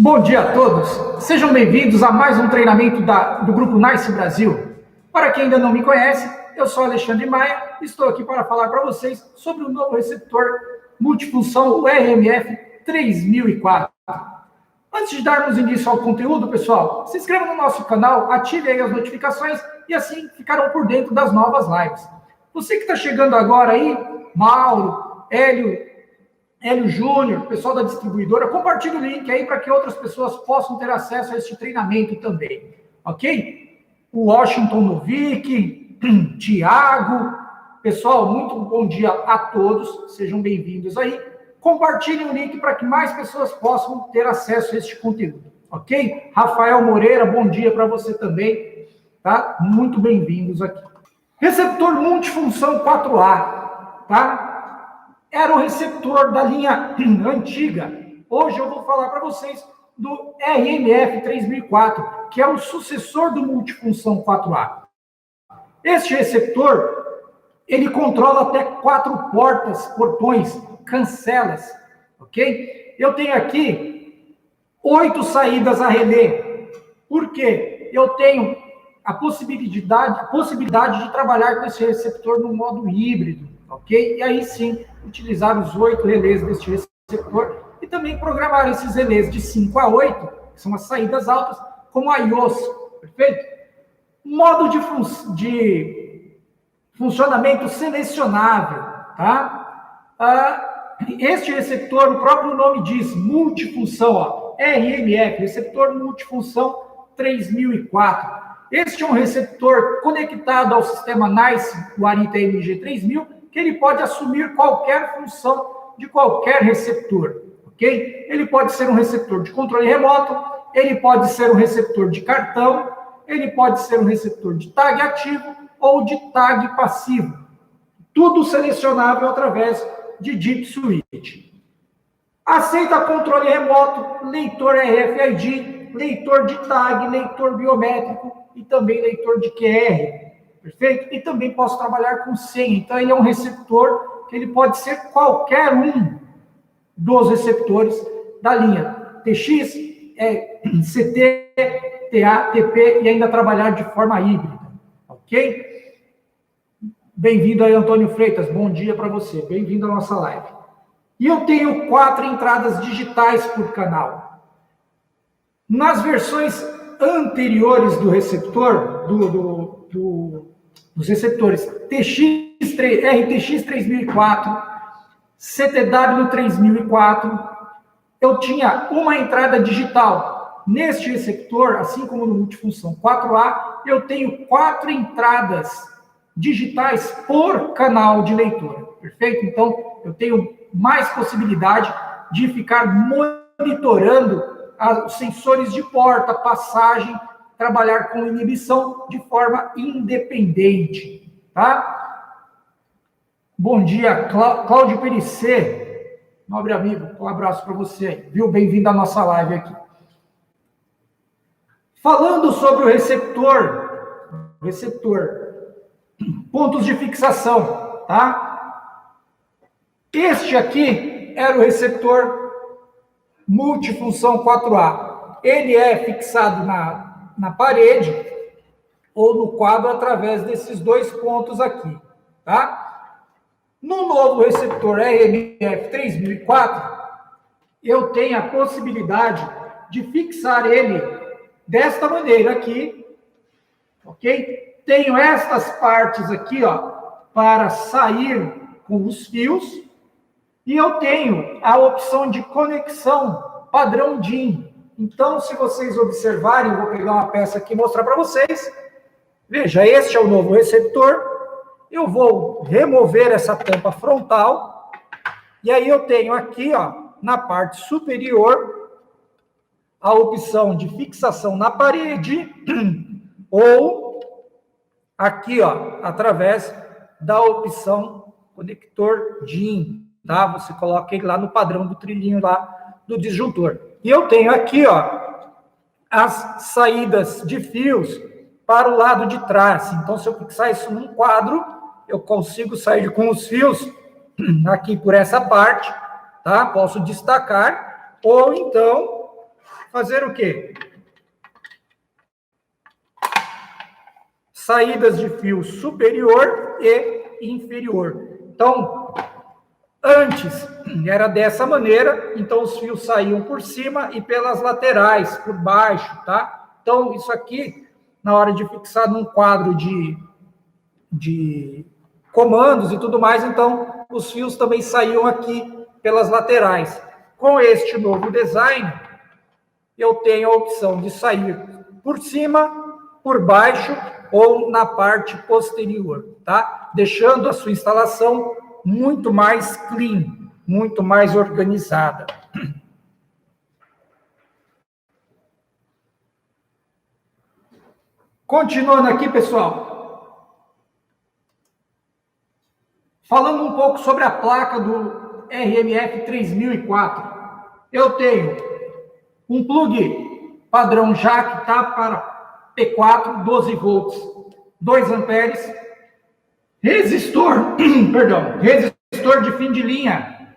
Bom dia a todos, sejam bem-vindos a mais um treinamento do Grupo Nice Brasil. Para quem ainda não me conhece, eu sou Alexandre Maia e estou aqui para falar para vocês sobre o novo receptor multifunção RMF 3004. Antes de darmos início ao conteúdo, pessoal, se inscrevam no nosso canal, ative aí as notificações e assim ficarão por dentro das novas lives. Você que está chegando agora aí, Mauro, Hélio Júnior, pessoal da distribuidora, compartilhe o link aí para que outras pessoas possam ter acesso a este treinamento também, ok? O Washington Novik, Tiago, pessoal, muito bom dia a todos, sejam bem-vindos aí. Compartilhem o link para que mais pessoas possam ter acesso a este conteúdo, ok? Rafael Moreira, bom dia para você também, tá? Muito bem-vindos aqui. Receptor multifunção 4A, tá? Era o receptor da linha antiga. Hoje eu vou falar para vocês do RMF 3004, que é o sucessor do multifunção 4A. Este receptor, ele controla até 4 portões, cancelas, ok? Eu tenho aqui 8 saídas a relé. Por quê? Eu tenho a possibilidade de trabalhar com esse receptor no modo híbrido, ok? E aí sim, utilizar os 8 relés deste receptor e também programar esses relés de 5 a 8, que são as saídas altas, como a IOS, perfeito? Modo de funcionamento selecionável, tá? Este receptor, o próprio nome diz, multifunção, ó, RMF, receptor multifunção 3004. Este é um receptor conectado ao sistema NICE, o Arita MG3000, que ele pode assumir qualquer função de qualquer receptor, ok? Ele pode ser um receptor de controle remoto, ele pode ser um receptor de cartão, ele pode ser um receptor de tag ativo ou de tag passivo. Tudo selecionável através de Deep Switch. Aceita controle remoto, leitor RFID, leitor de tag, leitor biométrico e também leitor de QR. Perfeito? E também posso trabalhar com senha. Então, ele é um receptor que ele pode ser qualquer um dos receptores da linha TX, CT, TA, TP e ainda trabalhar de forma híbrida. Ok? Bem-vindo aí, Antônio Freitas. Bom dia para você. Bem-vindo à nossa live. E eu tenho 4 entradas digitais por canal. Nas versões anteriores do receptor, dos receptores RTX 3004, CTW 3004, eu tinha uma entrada digital. Neste receptor, assim como no multifunção 4A, eu tenho 4 entradas digitais por canal de leitura, perfeito? Então, eu tenho mais possibilidade de ficar monitorando os sensores de porta, passagem, trabalhar com inibição de forma independente, tá? Bom dia, Cláudio Perissé, nobre amigo, um abraço para você aí, viu? Bem-vindo à nossa live aqui. Falando sobre o receptor, pontos de fixação, tá? Este aqui era o receptor multifunção 4A. Ele é fixado na parede ou no quadro através desses 2 pontos aqui, tá? No novo receptor RMF 3004, eu tenho a possibilidade de fixar ele desta maneira aqui, ok? Tenho estas partes aqui, ó, para sair com os fios, e eu tenho a opção de conexão padrão DIN. Então, se vocês observarem, vou pegar uma peça aqui e mostrar para vocês. Veja, este é o novo receptor. Eu vou remover essa tampa frontal. E aí eu tenho aqui, ó, na parte superior, a opção de fixação na parede ou aqui, ó, através da opção conector DIN, tá? Você coloca ele lá no padrão do trilhinho lá do disjuntor. E eu tenho aqui, ó, as saídas de fios para o lado de trás. Então, se eu fixar isso num quadro, eu consigo sair com os fios aqui por essa parte, tá? Posso destacar, ou então fazer o quê? Saídas de fio superior e inferior. Então, antes era dessa maneira, então os fios saíam por cima e pelas laterais, por baixo, tá? Então, isso aqui, na hora de fixar num quadro de comandos e tudo mais, então os fios também saíam aqui pelas laterais. Com este novo design, eu tenho a opção de sair por cima, por baixo ou na parte posterior, tá? Deixando a sua instalação muito mais clean, muito mais organizada. Continuando aqui, pessoal. Falando um pouco sobre a placa do RMF 3004. Eu tenho um plug padrão jack, tá? Para P4, 12 volts, 2 amperes. Resistor, perdão, resistor de fim de linha.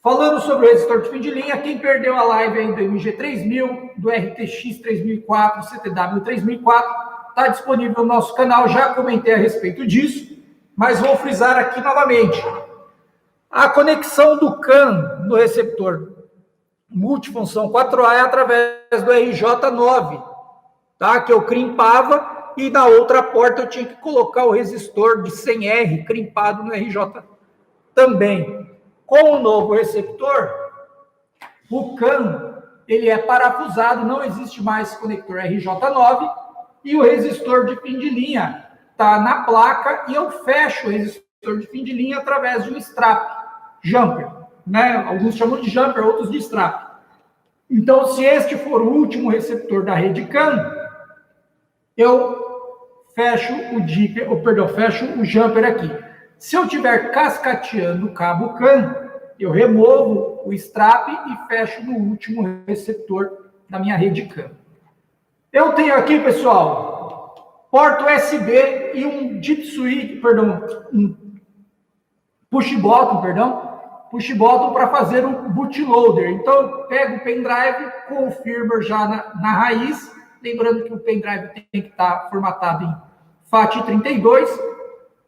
Falando sobre o resistor de fim de linha, quem perdeu a live aí do MG3000, do RTX 3004, CTW 3004, está disponível no nosso canal, já comentei a respeito disso, mas vou frisar aqui novamente. A conexão do CAN no receptor multifunção 4A é através do RJ9, tá? Que eu crimpava, e na outra porta eu tinha que colocar o resistor de 100R crimpado no RJ também. Com o novo receptor, o CAN, ele é parafusado, não existe mais conector RJ9, e o resistor de fim de linha está na placa, e eu fecho o resistor de fim de linha através de um strap, jumper, né? Alguns chamam de jumper, outros de strap. Então, se este for o último receptor da rede CAN, eu fecho fecho o jumper aqui. Se eu estiver cascateando o cabo CAN, eu removo o strap e fecho no último receptor da minha rede CAN. Eu tenho aqui, pessoal, porta USB e um deep switch, um push button para fazer um bootloader. Então, eu pego o pendrive com o firmware já na raiz, lembrando que o pendrive tem que estar formatado em FAT32,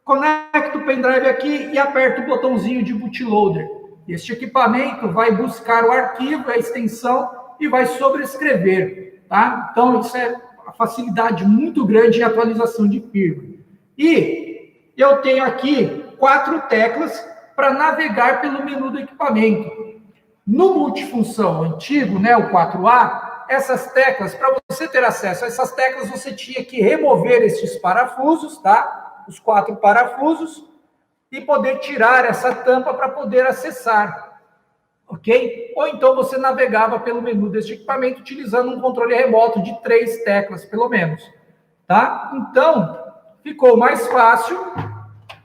conecto o pendrive aqui e aperto o botãozinho de bootloader. Este equipamento vai buscar o arquivo, a extensão, e vai sobrescrever, tá? Então, isso é uma facilidade muito grande em atualização de firmware. E eu tenho aqui 4 teclas para navegar pelo menu do equipamento. No multifunção antigo, né, o 4A, essas teclas, para você ter acesso a essas teclas, você tinha que remover esses parafusos, tá? Os 4 parafusos, e poder tirar essa tampa para poder acessar, ok? Ou então você navegava pelo menu deste equipamento utilizando um controle remoto de 3 teclas, pelo menos, tá? Então, ficou mais fácil,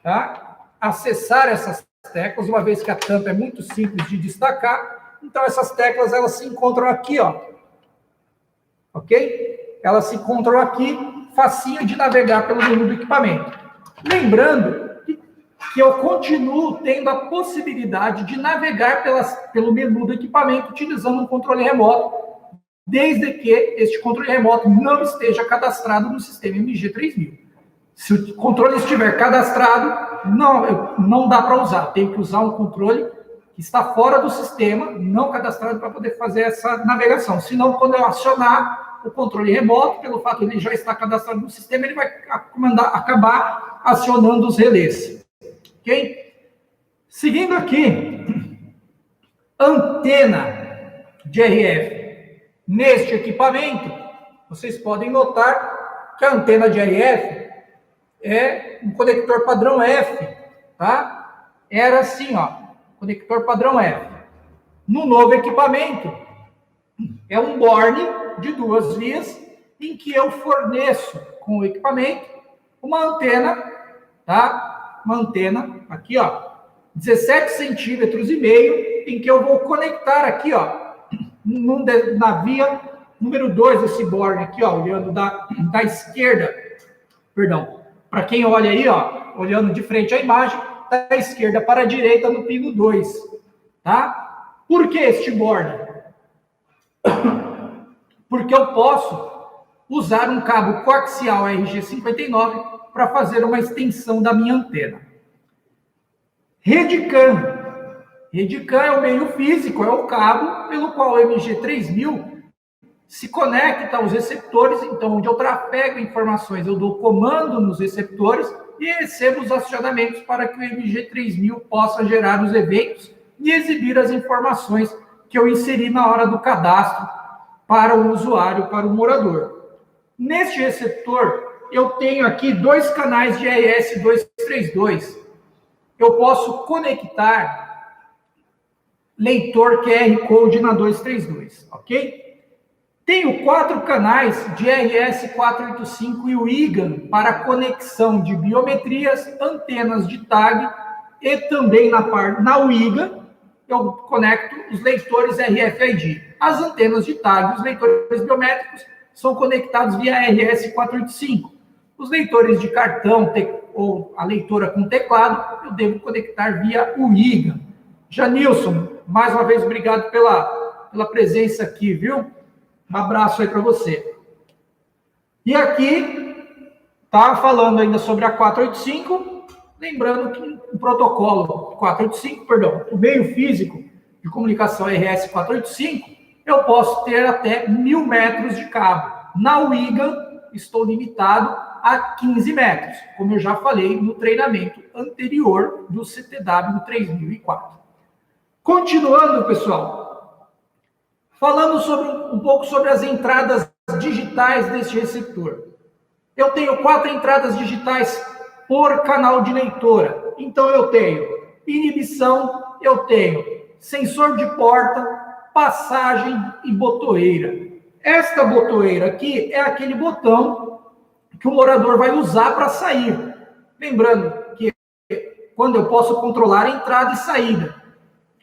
tá? Acessar essas teclas, uma vez que a tampa é muito simples de destacar. Então, essas teclas, elas se encontram aqui, ó. Ok? Elas se encontram aqui, facinho de navegar pelo menu do equipamento. Lembrando que eu continuo tendo a possibilidade de navegar pelo menu do equipamento utilizando um controle remoto, desde que este controle remoto não esteja cadastrado no sistema MG3000. Se o controle estiver cadastrado, não dá para usar. Tem que usar um controle que está fora do sistema, não cadastrado, para poder fazer essa navegação. Senão, quando eu acionar o controle remoto, pelo fato de ele já estar cadastrado no sistema, ele vai acabar acionando os relés. Ok? Seguindo aqui, antena de RF. Neste equipamento, vocês podem notar que a antena de RF é um conector padrão F, tá? Era assim, ó, conector padrão F. No novo equipamento, é um borne de 2 vias, em que eu forneço com o equipamento uma antena, tá? Uma antena, aqui, ó, 17 centímetros e meio, em que eu vou conectar aqui, ó, na via número 2 desse borne aqui, ó, olhando da esquerda, perdão, para quem olha aí, ó, olhando de frente à imagem, da esquerda para a direita no pino 2, tá? Por que este borne? porque eu posso usar um cabo coaxial RG59 para fazer uma extensão da minha antena. Rede CAN. Rede CAN é o meio físico, é o cabo pelo qual o MG3000 se conecta aos receptores, então onde eu trafego informações, eu dou comando nos receptores e recebo os acionamentos para que o MG3000 possa gerar os eventos e exibir as informações que eu inseri na hora do cadastro para o usuário, para o morador. Neste receptor, eu tenho aqui 2 canais de RS-232. Eu posso conectar leitor QR Code na 232, ok? Tenho 4 canais de RS-485 e o IGAN para conexão de biometrias, antenas de tag e também na UIGA eu conecto os leitores RFID. As antenas de tag, os leitores biométricos são conectados via RS-485. Os leitores de cartão ou a leitora com teclado, eu devo conectar via UIGA. Janilson, mais uma vez, obrigado pela presença aqui, viu? Um abraço aí para você. E aqui, tá falando ainda sobre a 485, lembrando que o protocolo 485, perdão, o meio físico de comunicação RS-485, eu posso ter até 1000 metros de cabo. Na UIGA, estou limitado a 15 metros, como eu já falei no treinamento anterior do CTW 3004. Continuando, pessoal, falando um pouco sobre as entradas digitais deste receptor. Eu tenho 4 entradas digitais por canal de leitora. Então, eu tenho inibição, eu tenho sensor de porta, passagem e botoeira. Esta botoeira aqui é aquele botão que o morador vai usar para sair. Lembrando que quando eu posso controlar a entrada e saída,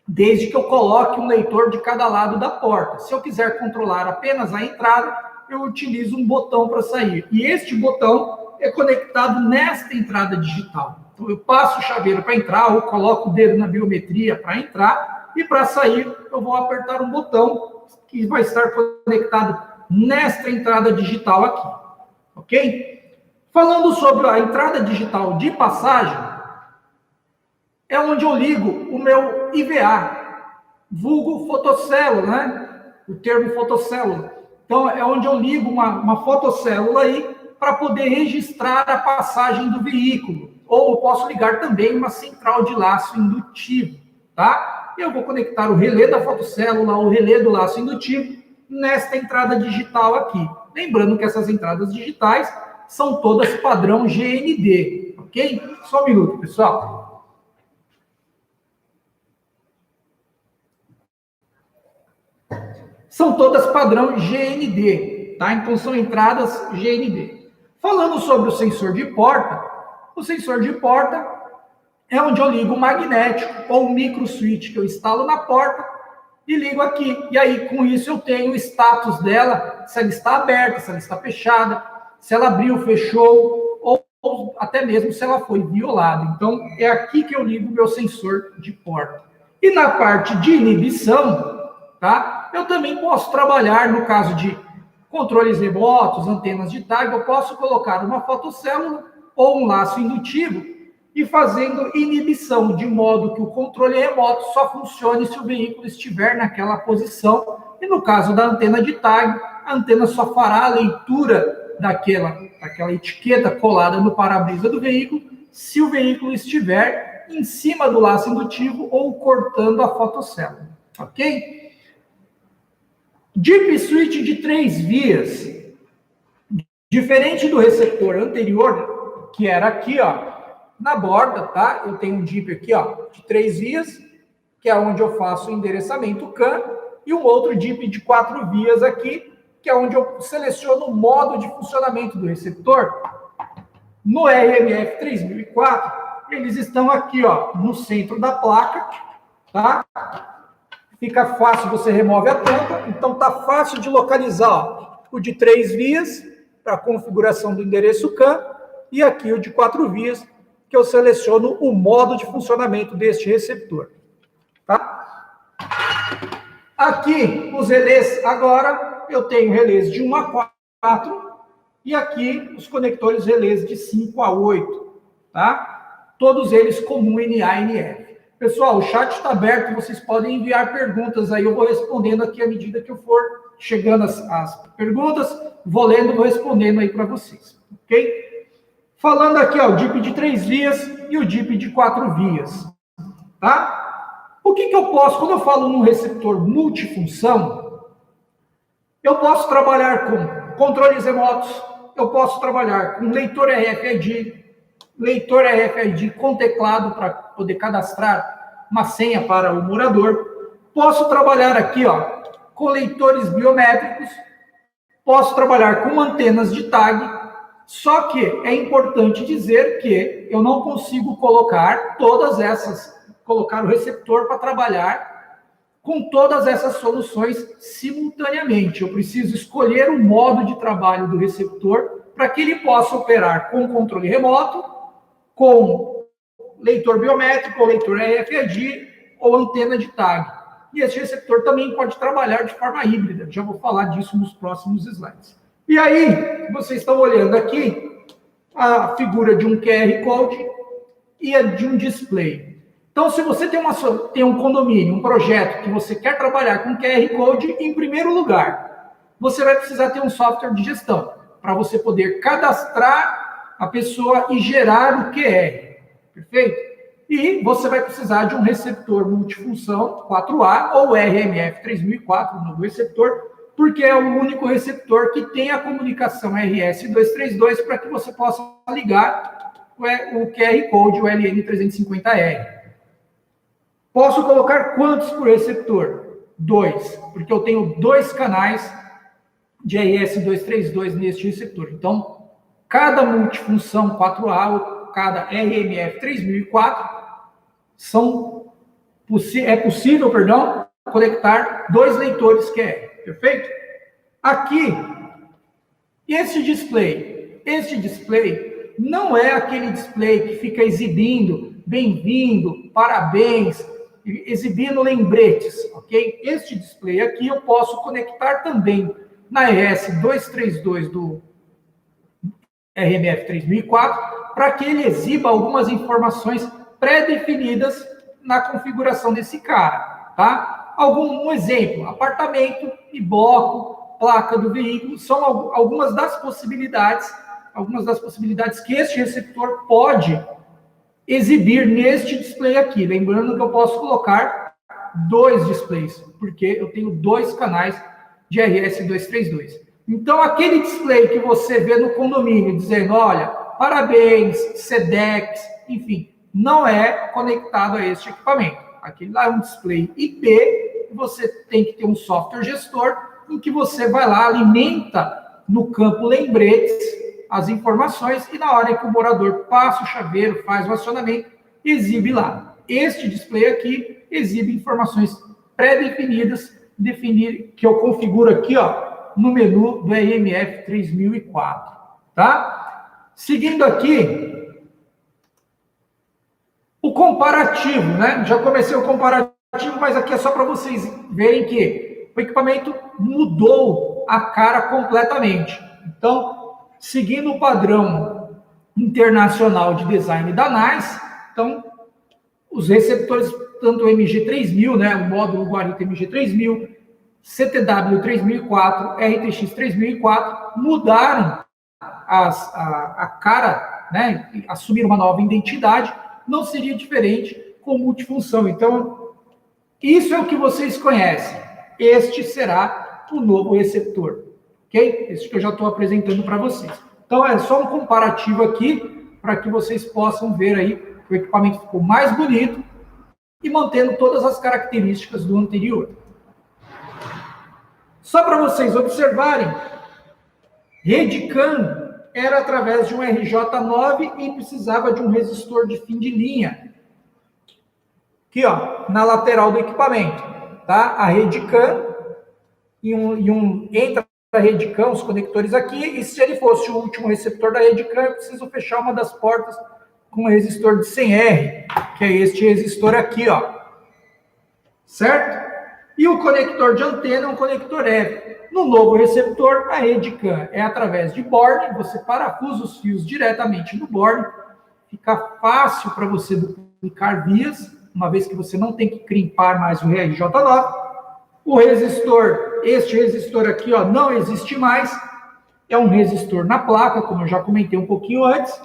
desde que eu coloque um leitor de cada lado da porta. Se eu quiser controlar apenas a entrada, eu utilizo um botão para sair. E este botão é conectado nesta entrada digital. Então, eu passo o chaveiro para entrar, ou coloco o dedo na biometria para entrar, e para sair, eu vou apertar um botão que vai estar conectado nesta entrada digital aqui. Ok? Falando sobre a entrada digital de passagem, é onde eu ligo o meu IVA, vulgo fotocélula, né? O termo fotocélula. Então, é onde eu ligo uma fotocélula aí para poder registrar a passagem do veículo. Ou eu posso ligar também uma central de laço indutivo, tá? Eu vou conectar o relé da fotocélula, o relé do laço indutivo, nesta entrada digital aqui. Lembrando que essas entradas digitais são todas padrão GND, ok? Só um minuto, pessoal. São todas padrão GND, tá? Então, são entradas GND. Falando sobre o sensor de porta, o sensor de porta é onde eu ligo o magnético ou o micro switch que eu instalo na porta e ligo aqui. E aí, com isso, eu tenho o status dela, se ela está aberta, se ela está fechada, se ela abriu, fechou, ou até mesmo se ela foi violada. Então, é aqui que eu ligo o meu sensor de porta. E na parte de inibição, tá? Eu também posso trabalhar, no caso de controles remotos, antenas de tag, eu posso colocar uma fotocélula ou um laço indutivo e fazendo inibição, de modo que o controle remoto só funcione se o veículo estiver naquela posição. E no caso da antena de tag, a antena só fará a leitura daquela etiqueta colada no para-brisa do veículo se o veículo estiver em cima do laço indutivo ou cortando a fotocélula. Ok? DIP switch de 3 vias, diferente do receptor anterior, que era aqui, ó, na borda, tá? Eu tenho um DIP aqui, ó, de 3 vias, que é onde eu faço o endereçamento CAN, e um outro DIP de 4 vias aqui, que é onde eu seleciono o modo de funcionamento do receptor. No RMF 3004, eles estão aqui, ó, no centro da placa, tá? Fica fácil, você remove a tampa, então tá fácil de localizar, ó, o de 3 vias para a configuração do endereço CAN e aqui o de 4 vias, que eu seleciono o modo de funcionamento deste receptor, tá? Aqui, os relés agora eu tenho relés de 1 a 4 e aqui os conectores relés de 5 a 8, tá? Todos eles comum NA e NF. Pessoal, o chat está aberto, vocês podem enviar perguntas aí, eu vou respondendo aqui à medida que eu for chegando as perguntas, vou lendo e vou respondendo aí para vocês, ok? Falando aqui, ó, o DIP de 3 vias e o DIP de 4 vias, tá? O que eu posso, quando eu falo num receptor multifunção, eu posso trabalhar com controles remotos, eu posso trabalhar com leitor RFID com teclado para poder cadastrar uma senha para o morador. Posso trabalhar aqui, ó, com leitores biométricos. Posso trabalhar com antenas de tag. Só que é importante dizer que eu não consigo colocar colocar o receptor para trabalhar com todas essas soluções simultaneamente. Eu preciso escolher o modo de trabalho do receptor para que ele possa operar com controle remoto, com leitor biométrico, ou leitor RFID, ou antena de tag. E esse receptor também pode trabalhar de forma híbrida. Já vou falar disso nos próximos slides. E aí, vocês estão olhando aqui a figura de um QR Code e a de um display. Então, se você tem um condomínio, um projeto que você quer trabalhar com QR Code, em primeiro lugar, você vai precisar ter um software de gestão para você poder cadastrar a pessoa e gerar o QR, perfeito? E você vai precisar de um receptor multifunção 4A ou RMF 3004, um novo receptor, porque é o único receptor que tem a comunicação RS-232 para que você possa ligar o QR Code, o LN350R. Posso colocar quantos por receptor? 2, porque eu tenho 2 canais de RS-232 neste receptor. Então, cada multifunção 4A ou cada RMF 3004 é possível, conectar 2 leitores QR, perfeito? Aqui, este display não é aquele display que fica exibindo bem-vindo, parabéns, exibindo lembretes, ok? Este display aqui eu posso conectar também na RS-232 do RMF 3004, para que ele exiba algumas informações pré-definidas na configuração desse cara, tá? Um exemplo, apartamento e bloco, placa do veículo, são algumas das possibilidades que este receptor pode exibir neste display aqui. Lembrando que eu posso colocar 2 displays, porque eu tenho 2 canais de RS-232. Então, aquele display que você vê no condomínio dizendo, olha, parabéns, SEDEX, enfim, não é conectado a este equipamento. Aquele lá é um display IP, você tem que ter um software gestor em que você vai lá, alimenta no campo lembretes as informações e na hora que o morador passa o chaveiro, faz o acionamento, exibe lá. Este display aqui exibe informações pré-definidas, que eu configuro aqui, ó, no menu do RMF 3004, tá? Seguindo aqui, o comparativo, né? Já comecei o comparativo, mas aqui é só para vocês verem que o equipamento mudou a cara completamente. Então, seguindo o padrão internacional de design da NICE, então, os receptores, tanto o MG3000, né? O módulo Guarita MG3000, CTW 3004, RTX 3004, mudaram a cara, né? Assumiram uma nova identidade. Não seria diferente com multifunção. Então, isso é o que vocês conhecem. Este será o novo receptor, ok? Este que eu já estou apresentando para vocês. Então, é só um comparativo aqui para que vocês possam ver aí que o equipamento ficou mais bonito e mantendo todas as características do anterior. Só para vocês observarem, rede CAN era através de um RJ9 e precisava de um resistor de fim de linha. Aqui, ó, na lateral do equipamento, tá? A rede CAN entra a rede CAN, os conectores aqui, e se ele fosse o último receptor da rede CAN, eu preciso fechar uma das portas com um resistor de 100R, que é este resistor aqui, ó. Certo? E o conector de antena é um conector F. No novo receptor, a rede CAN é através de borne, você parafusa os fios diretamente no borne, fica fácil para você duplicar vias, uma vez que você não tem que crimpar mais o RJ9. O resistor, este resistor aqui, ó, não existe mais, é um resistor na placa, como eu já comentei um pouquinho antes.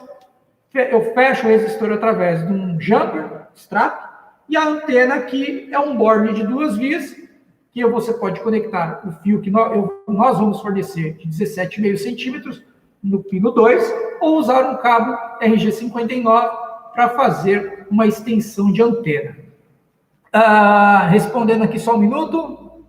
Eu fecho o resistor através de um jumper, extrato, e a antena aqui é um borne de 2 vias, que você pode conectar o fio que nós vamos fornecer de 17,5 centímetros no pino 2, ou usar um cabo RG59 para fazer uma extensão de antena. Respondendo aqui só um minuto.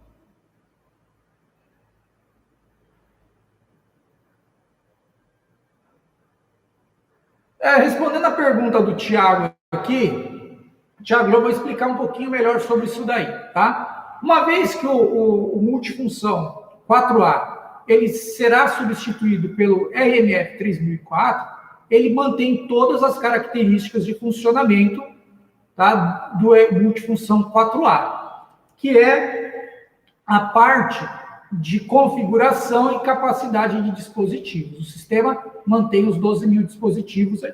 Respondendo a pergunta do Tiago aqui, Tiago, eu vou explicar um pouquinho melhor sobre isso daí, tá? Uma vez que o multifunção 4A ele será substituído pelo RMF 3004, ele mantém todas as características de funcionamento, tá, do multifunção 4A, que é a parte de configuração e capacidade de dispositivos. O sistema mantém os 12 mil dispositivos aí.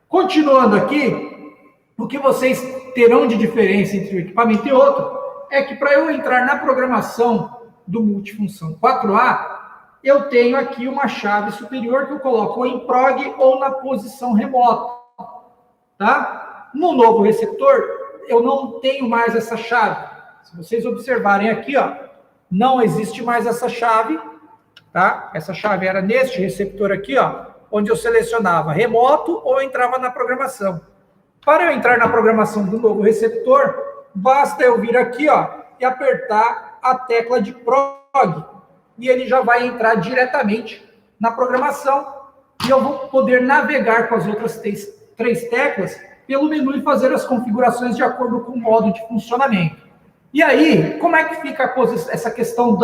Continuando aqui, o que vocês terão de diferença entre um equipamento e outro é que para eu entrar na programação do multifunção 4A, eu tenho aqui uma chave superior que eu coloco ou em prog ou na posição remota, tá? No novo receptor, eu não tenho mais essa chave. Se vocês observarem aqui, ó, não existe mais essa chave, tá? Essa chave era neste receptor aqui, ó, onde eu selecionava remoto ou entrava na programação. Para eu entrar na programação do novo receptor, basta eu vir aqui, ó, e apertar a tecla de prog, e ele já vai entrar diretamente na programação, e eu vou poder navegar com as outras três teclas pelo menu e fazer as configurações de acordo com o modo de funcionamento. E aí, como é que fica essa questão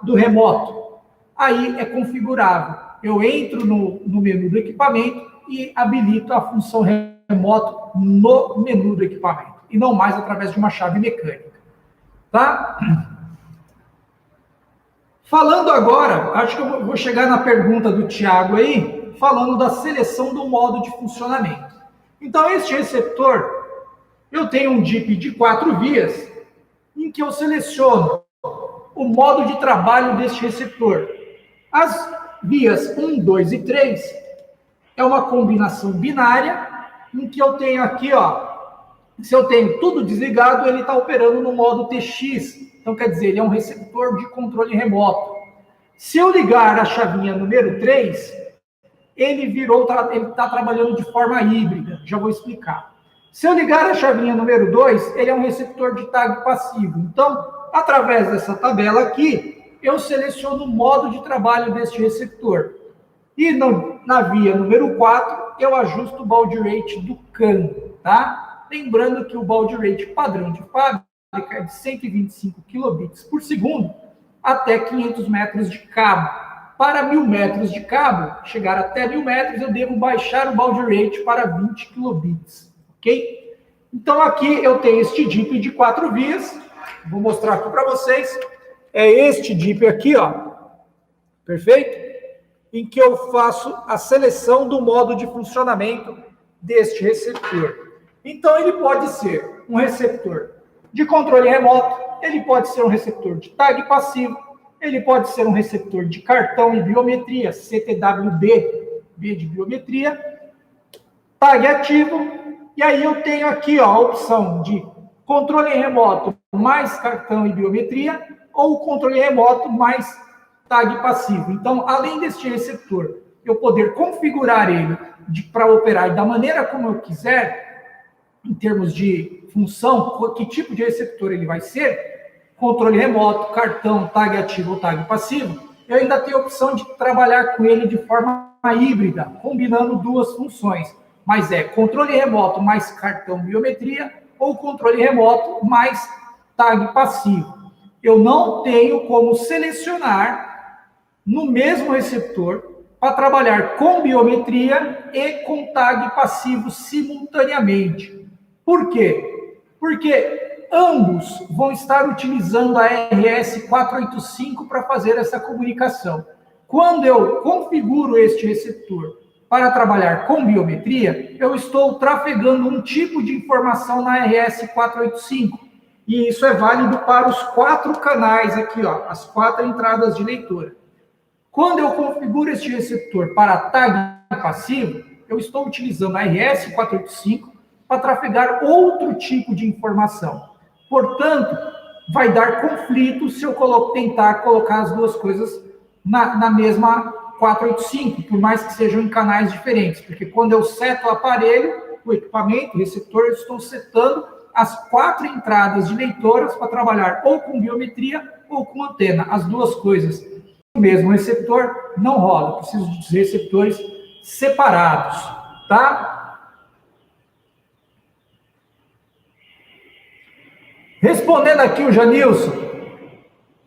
do remoto? Aí é configurável. Eu entro no menu do equipamento e habilito a função remoto no menu do equipamento, e não mais através de uma chave mecânica. Tá? Falando agora, acho que eu vou chegar na pergunta do Tiago aí, falando da seleção do modo de funcionamento. Então, este receptor, eu tenho um DIP de 4 vias, em que eu seleciono o modo de trabalho deste receptor. As vias 1, 2 e 3 é uma combinação binária, em que eu tenho aqui, ó, se eu tenho tudo desligado, ele está operando no modo TX. Então, quer dizer, ele é um receptor de controle remoto. Se eu ligar a chavinha número 3, ele está trabalhando de forma híbrida. Já vou explicar. Se eu ligar a chavinha número 2, ele é um receptor de tag passivo. Então, através dessa tabela aqui, eu seleciono o modo de trabalho deste receptor. E na via número 4, eu ajusto o baud rate do CAN, tá? Lembrando que o baud rate padrão de fábrica é de 125 kilobits por segundo até 500 metros de cabo. Para 1000 metros de cabo, chegar até 1000 metros, eu devo baixar o baud rate para 20 kilobits, ok? Então aqui eu tenho este DIP de 4 vias, vou mostrar aqui para vocês. É este DIP aqui, ó, perfeito? Em que eu faço a seleção do modo de funcionamento deste receptor. Então, ele pode ser um receptor de controle remoto, ele pode ser um receptor de tag passivo, ele pode ser um receptor de cartão e biometria, CTWB, B de biometria, tag ativo, e aí eu tenho aqui, ó, a opção de controle remoto mais cartão e biometria, ou controle remoto mais tag passivo. Então, além deste receptor, eu poder configurar ele para operar da maneira como eu quiser, em termos de função, que tipo de receptor ele vai ser, controle remoto, cartão, tag ativo ou tag passivo, eu ainda tenho a opção de trabalhar com ele de forma híbrida, combinando duas funções. Mas é controle remoto mais cartão biometria ou controle remoto mais tag passivo. Eu não tenho como selecionar no mesmo receptor para trabalhar com biometria e com tag passivo simultaneamente. Por quê? Porque ambos vão estar utilizando a RS485 para fazer essa comunicação. Quando eu configuro este receptor para trabalhar com biometria, eu estou trafegando um tipo de informação na RS485. E isso é válido para os 4 canais aqui, ó, as 4 entradas de leitura. Quando eu configuro este receptor para tag passivo, eu estou utilizando a RS485 para trafegar outro tipo de informação. Portanto, vai dar conflito se eu tentar colocar as duas coisas na mesma 485, por mais que sejam em canais diferentes, porque quando eu seto o aparelho, o equipamento, o receptor, eu estou setando as 4 entradas de leitoras para trabalhar ou com biometria ou com antena. As duas coisas no mesmo receptor não rola, preciso de receptores separados, tá? Respondendo aqui o Janilson,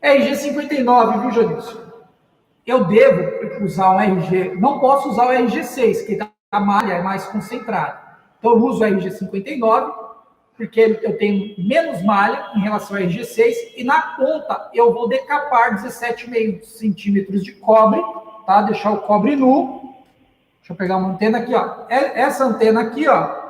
RG59, viu, Janilson? Eu devo usar um RG, não posso usar o RG6, que a malha é mais concentrada. Então, eu uso o RG59, porque eu tenho menos malha em relação ao RG6, e na ponta eu vou decapar 17,5 centímetros de cobre, tá? Deixar o cobre nu. Deixa eu pegar uma antena aqui, ó. Essa antena aqui, ó,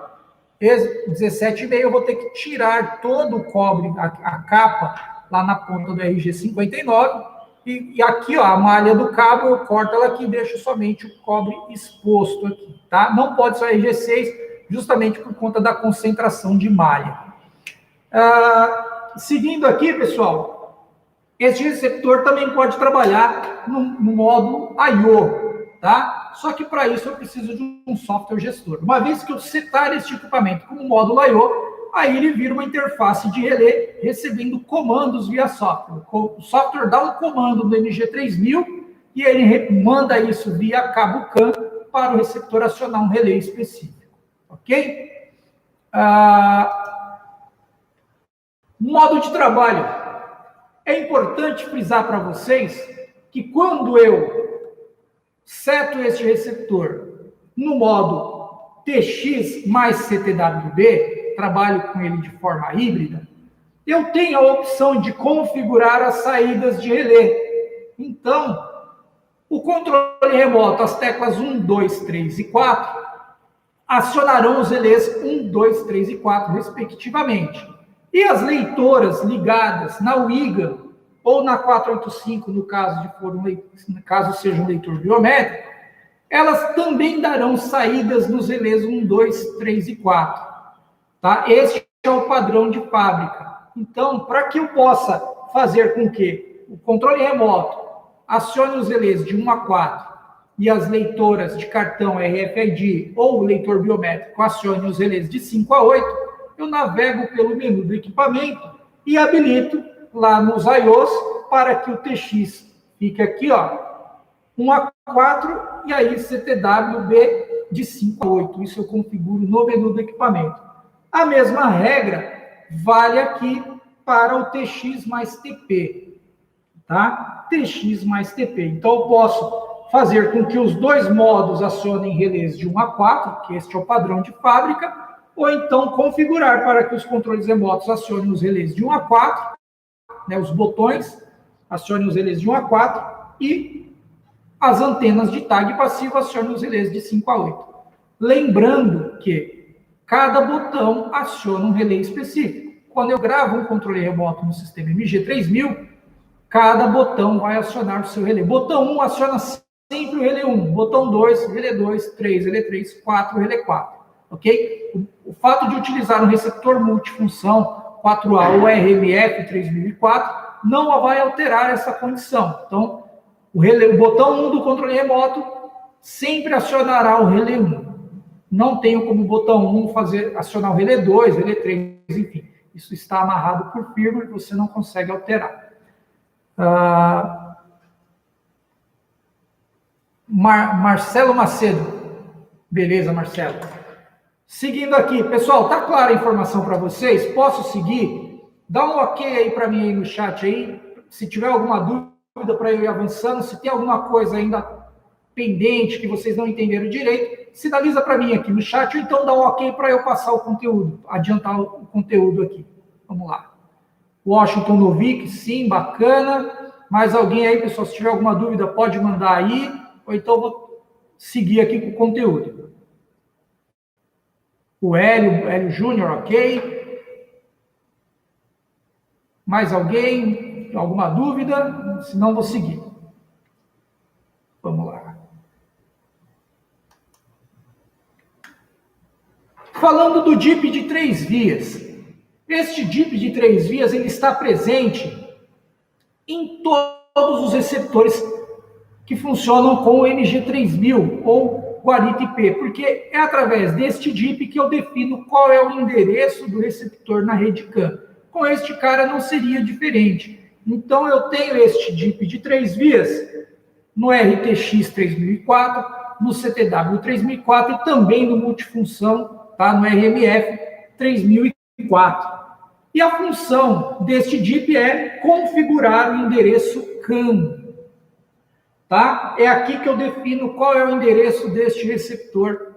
17,5, eu vou ter que tirar todo o cobre, a capa, lá na ponta do RG59, e aqui, ó, a malha do cabo, eu corto ela aqui e deixo somente o cobre exposto aqui, tá? Não pode ser o RG6, justamente por conta da concentração de malha. Seguindo aqui, pessoal, esse receptor também pode trabalhar no modo I/O, tá? Só que para isso eu preciso de um software gestor. Uma vez que eu setar este equipamento como módulo I/O, aí ele vira uma interface de relé recebendo comandos via software. O software dá um comando no MG3000 e ele manda isso via cabo CAN para o receptor acionar um relé específico. Ok? Modo de trabalho. É importante frisar para vocês que quando eu seto este receptor no modo TX mais CTWB, trabalho com ele de forma híbrida, eu tenho a opção de configurar as saídas de relé. Então, o controle remoto, as teclas 1, 2, 3 e 4, acionarão os relés 1, 2, 3 e 4, respectivamente. E as leitoras ligadas na WIGA ou na 485, no caso seja um leitor biométrico, elas também darão saídas nos relés 1, 2, 3 e 4. Tá? Este é o padrão de fábrica. Então, para que eu possa fazer com que o controle remoto acione os relés de 1 a 4 e as leitoras de cartão RFID ou o leitor biométrico acione os relés de 5 a 8, eu navego pelo menu do equipamento e habilito lá nos I/Os para que o TX fique aqui, ó, 1 a 4 e aí CTWB de 5 a 8. Isso eu configuro no menu do equipamento. A mesma regra vale aqui para o TX mais TP, tá? TX mais TP. Então, eu posso fazer com que os dois modos acionem relés de 1 a 4, que este é o padrão de fábrica, ou então configurar para que os controles remotos acionem os relés de 1 a 4, né, os botões acionem os relés de 1 a 4 e as antenas de tag passivo acionem os relés de 5 a 8. Lembrando que cada botão aciona um relé específico. Quando eu gravo um controle remoto no sistema MG3000, cada botão vai acionar o seu relé. Botão 1 aciona sempre o relé 1, botão 2, relé 2, 3, relé 3, 4, relé 4. Ok? O fato de utilizar um receptor multifunção 4A ou RMF 3004 não vai alterar essa condição. Então, o botão 1 do controle remoto sempre acionará o relé 1. Não tenho como o botão 1 acionar o relé 2, relé 3, enfim. Isso está amarrado por firmware e você não consegue alterar. Marcelo Macedo. Beleza, Marcelo. Seguindo aqui, pessoal, tá clara a informação para vocês? Posso seguir? Dá um ok aí para mim aí no chat aí, se tiver alguma dúvida para eu ir avançando, se tem alguma coisa ainda pendente que vocês não entenderam direito, sinaliza para mim aqui no chat, ou então dá um ok para eu passar o conteúdo, adiantar o conteúdo aqui. Vamos lá. Washington Novik, sim, bacana. Mais alguém aí, pessoal, se tiver alguma dúvida, pode mandar aí. Ou então vou seguir aqui com o conteúdo. O Hélio Júnior, ok. Mais alguém? Alguma dúvida? Se não, vou seguir. Vamos lá. Falando do DIP de 3 vias. Este DIP de 3 vias ele está presente em todos os receptores que funcionam com o MG3000 ou Guarita IP, porque é através deste DIP que eu defino qual é o endereço do receptor na rede CAN. Com este cara não seria diferente. Então eu tenho este DIP de 3 vias no RTX 3004, no CTW 3004 e também no multifunção, tá? No RMF 3004. E a função deste DIP é configurar o endereço CAN. Tá? É aqui que eu defino qual é o endereço deste receptor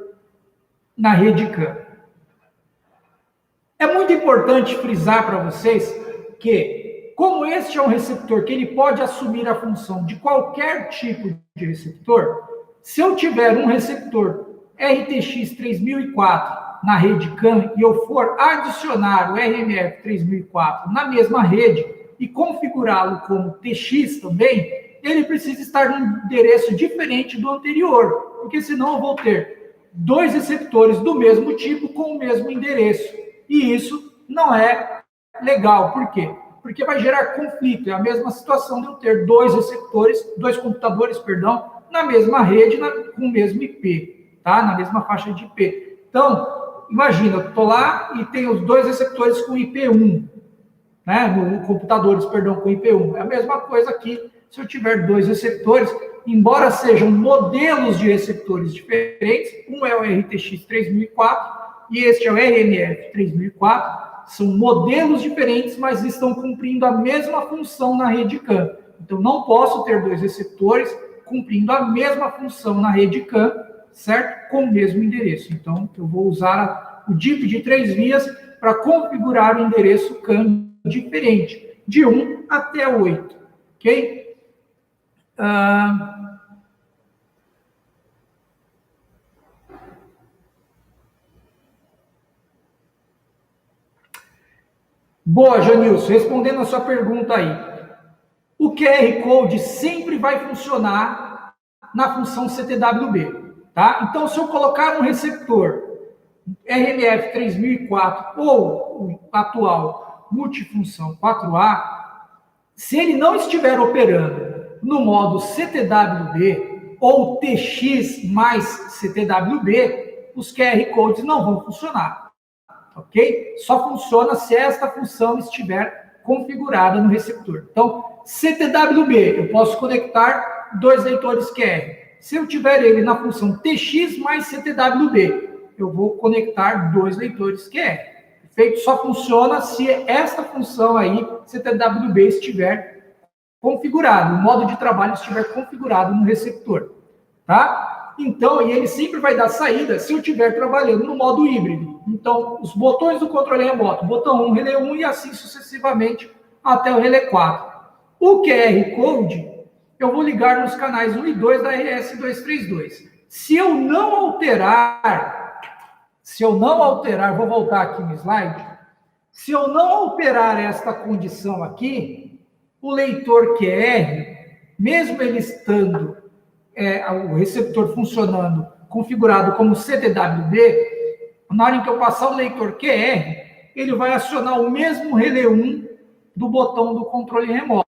na rede CAN. É muito importante frisar para vocês que, como este é um receptor que ele pode assumir a função de qualquer tipo de receptor, se eu tiver um receptor RTX 3004 na rede CAN e eu for adicionar o RMF 3004 na mesma rede e configurá-lo como TX também, ele precisa estar num endereço diferente do anterior, porque senão eu vou ter 2 receptores do mesmo tipo com o mesmo endereço. E isso não é legal. Por quê? Porque vai gerar conflito. É a mesma situação de eu ter 2 computadores, na mesma rede, com o mesmo IP, tá? Na mesma faixa de IP. Então, imagina, eu estou lá e tenho os 2 receptores com IP1, né? Computadores com IP1. É a mesma coisa aqui. Se eu tiver 2 receptores, embora sejam modelos de receptores diferentes, um é o RTX 3004 e este é o RMF 3004, são modelos diferentes, mas estão cumprindo a mesma função na rede CAN. Então, não posso ter 2 receptores cumprindo a mesma função na rede CAN, certo? Com o mesmo endereço. Então, eu vou usar o DIP de 3 vias para configurar o endereço CAN diferente, de 1 até 8, ok? Boa, Janilson. Respondendo a sua pergunta aí. O QR Code sempre vai funcionar na função CTWB, tá? Então, se eu colocar um receptor RMF 3004 ou o atual multifunção 4A, se ele não estiver operando no modo CTWB ou TX mais CTWB, os QR Codes não vão funcionar, ok? Só funciona se esta função estiver configurada no receptor. Então, CTWB, eu posso conectar 2 leitores QR. Se eu tiver ele na função TX mais CTWB, eu vou conectar 2 leitores QR. Perfeito? Só funciona se esta função aí, CTWB, estiver configurado, o modo de trabalho estiver configurado no receptor, tá? Então, e ele sempre vai dar saída se eu estiver trabalhando no modo híbrido. Então, os botões do controle remoto, botão 1, relé 1 e assim sucessivamente até o relé 4. O QR Code, eu vou ligar nos canais 1 e 2 da RS-232. Se eu não alterar, vou voltar aqui no slide, se eu não alterar esta condição aqui, o leitor QR, mesmo ele estando o receptor funcionando, configurado como CTWB, na hora em que eu passar o leitor QR, ele vai acionar o mesmo relé 1 do botão do controle remoto.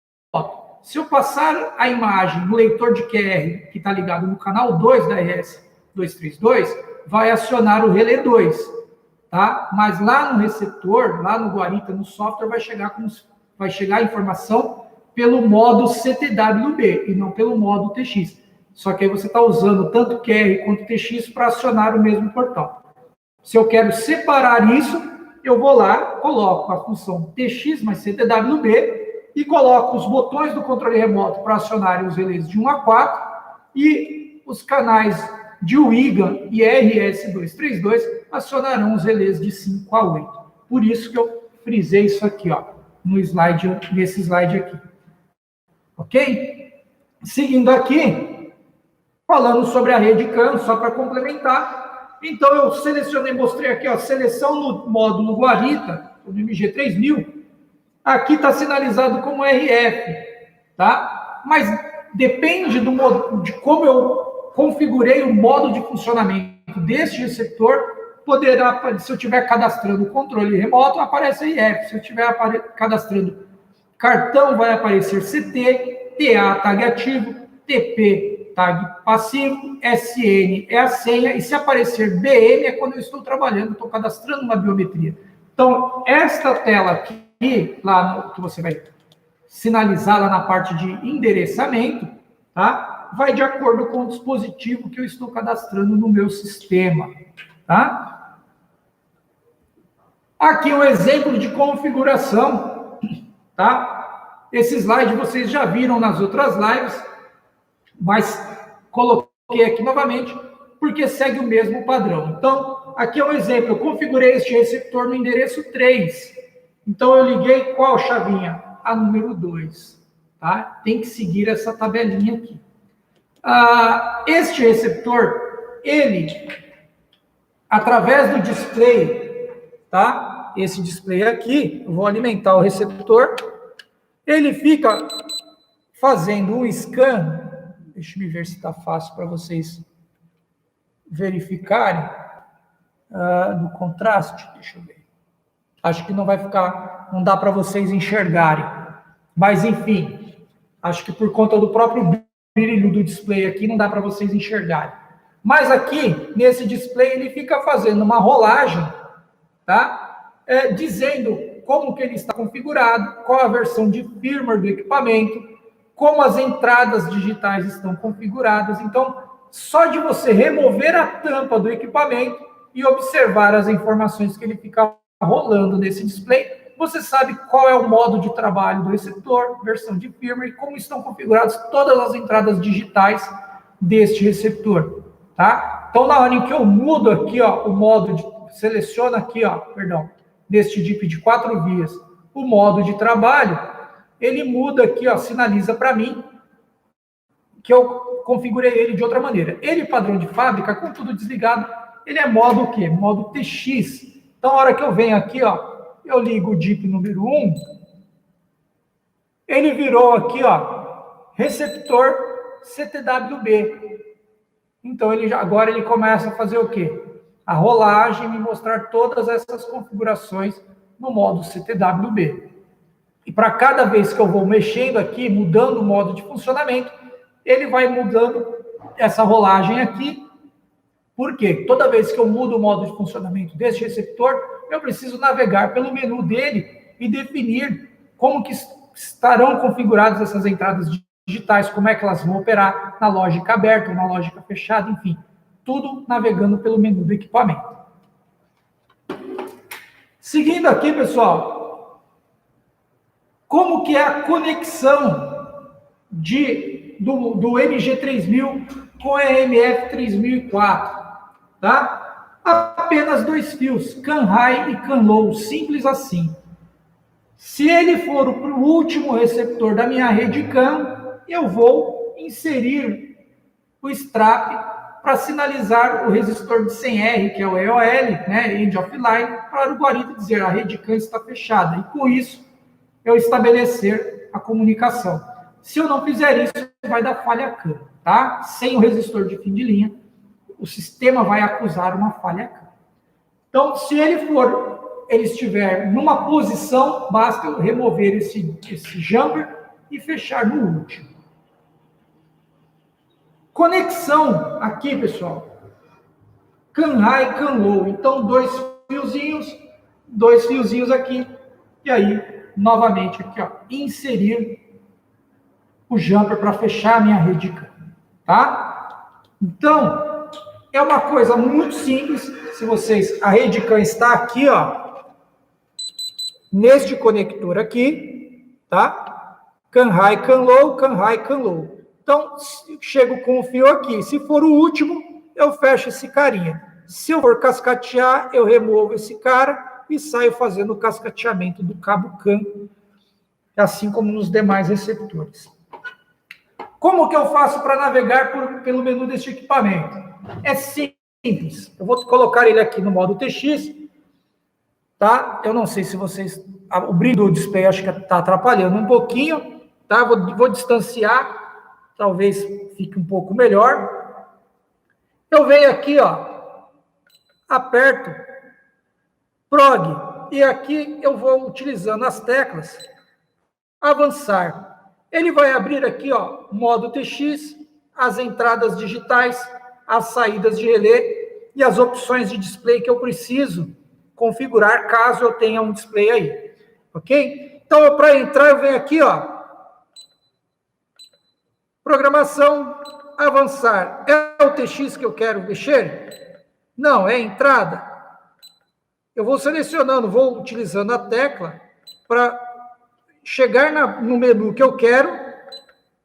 Se eu passar a imagem no leitor de QR, que está ligado no canal 2 da RS-232, vai acionar o relé 2, tá? Mas lá no receptor, lá no Guarita, no software, vai chegar a informação pelo modo CTWB e não pelo modo TX. Só que aí você está usando tanto QR quanto TX para acionar o mesmo portão. Se eu quero separar isso, eu vou lá, coloco a função TX mais CTWB e coloco os botões do controle remoto para acionarem os relés de 1 a 4 e os canais de UIGA e RS-232 acionarão os relés de 5 a 8. Por isso que eu frisei isso aqui, ó, nesse slide aqui. Ok? Seguindo aqui, falando sobre a rede CAN, só para complementar. Então, eu selecionei, mostrei aqui, ó, seleção no módulo Guarita, no MG3000. Aqui está sinalizado como RF, tá? Mas depende de como eu configurei o modo de funcionamento deste receptor, poderá, se eu estiver cadastrando o controle remoto, aparece RF. Se eu estiver cadastrando cartão, vai aparecer CT, TA, tag ativo, TP, tag passivo, SN é a senha, e se aparecer BM é quando eu estou trabalhando, estou cadastrando uma biometria. Então, esta tela aqui, que você vai sinalizar lá na parte de endereçamento, tá? Vai de acordo com o dispositivo que eu estou cadastrando no meu sistema, tá? Aqui um exemplo de configuração, tá? Esse slide vocês já viram nas outras lives, mas coloquei aqui novamente porque segue o mesmo padrão. Então, aqui é um exemplo, eu configurei este receptor no endereço 3. Então, eu liguei qual chavinha? A número 2, tá? Tem que seguir essa tabelinha aqui. Este receptor, ele, através do display, tá? Esse display aqui, eu vou alimentar o receptor, ele fica fazendo um scan, deixa eu ver se está fácil para vocês verificarem, no contraste, deixa eu ver. Acho que não vai ficar, não dá para vocês enxergarem. Mas, enfim, acho que por conta do próprio brilho do display aqui, não dá para vocês enxergarem. Mas aqui, nesse display, ele fica fazendo uma rolagem, tá? Dizendo como que ele está configurado, qual a versão de firmware do equipamento, como as entradas digitais estão configuradas. Então, só de você remover a tampa do equipamento e observar as informações que ele fica rolando nesse display, você sabe qual é o modo de trabalho do receptor, versão de firmware e como estão configuradas todas as entradas digitais deste receptor, tá? Então, na hora em que eu mudo aqui, ó, o modo seleciono aqui, ó, perdão, neste DIP de 4 vias, o modo de trabalho, ele muda aqui, ó, sinaliza para mim que eu configurei ele de outra maneira. Ele, padrão de fábrica, com tudo desligado, ele é modo o quê? Modo TX. Então, a hora que eu venho aqui, ó, eu ligo o DIP número 1, ele virou aqui, ó, receptor CTWB. Então, agora ele começa a fazer o quê? A rolagem e me mostrar todas essas configurações no modo CTWB. E para cada vez que eu vou mexendo aqui, mudando o modo de funcionamento, ele vai mudando essa rolagem aqui. Por quê? Toda vez que eu mudo o modo de funcionamento desse receptor, eu preciso navegar pelo menu dele e definir como que estarão configuradas essas entradas digitais, como é que elas vão operar na lógica aberta ou na lógica fechada, enfim. Tudo navegando pelo menu do equipamento. Seguindo aqui, pessoal, como que é a conexão do MG3000 com a MF3004, tá? Apenas 2 fios, CAN high e CAN low, simples assim. Se ele for para o último receptor da minha rede CAN, eu vou inserir o strap para sinalizar o resistor de 100R, que é o EOL, né, End of Line, para o guarita dizer a rede CAN está fechada. E com isso, eu estabelecer a comunicação. Se eu não fizer isso, vai dar falha CAN, tá? Sem o resistor de fim de linha, o sistema vai acusar uma falha CAN. Então, se ele estiver numa posição, basta eu remover esse jumper e fechar no último. Conexão aqui, pessoal. CAN high, CAN low. Então, 2 fiozinhos aqui. E aí, novamente aqui, ó, inserir o jumper para fechar a minha rede CAN, tá? Então, é uma coisa muito simples. Se vocês, a rede CAN está aqui, ó, neste conector aqui, tá? CAN high, CAN low, CAN high, CAN low. Então, chego com o fio aqui. Se for o último, eu fecho esse carinha. Se eu for cascatear, eu removo esse cara e saio fazendo o cascateamento do cabo CAN, assim como nos demais receptores. Como que eu faço para navegar pelo menu deste equipamento? É simples. Eu vou colocar ele aqui no modo TX, tá? Eu não sei se vocês... O brilho do display acho que está atrapalhando um pouquinho, tá? Vou distanciar, talvez fique um pouco melhor. Eu venho aqui, ó, aperto PROG, e aqui eu vou utilizando as teclas avançar. Ele vai abrir aqui, ó, modo TX, as entradas digitais, as saídas de relé e as opções de display que eu preciso configurar caso eu tenha um display aí, ok? Então, para entrar, eu venho aqui, ó, programação, avançar. É o TX que eu quero mexer? Não, é entrada. Eu vou selecionando, vou utilizando a tecla para chegar no menu que eu quero,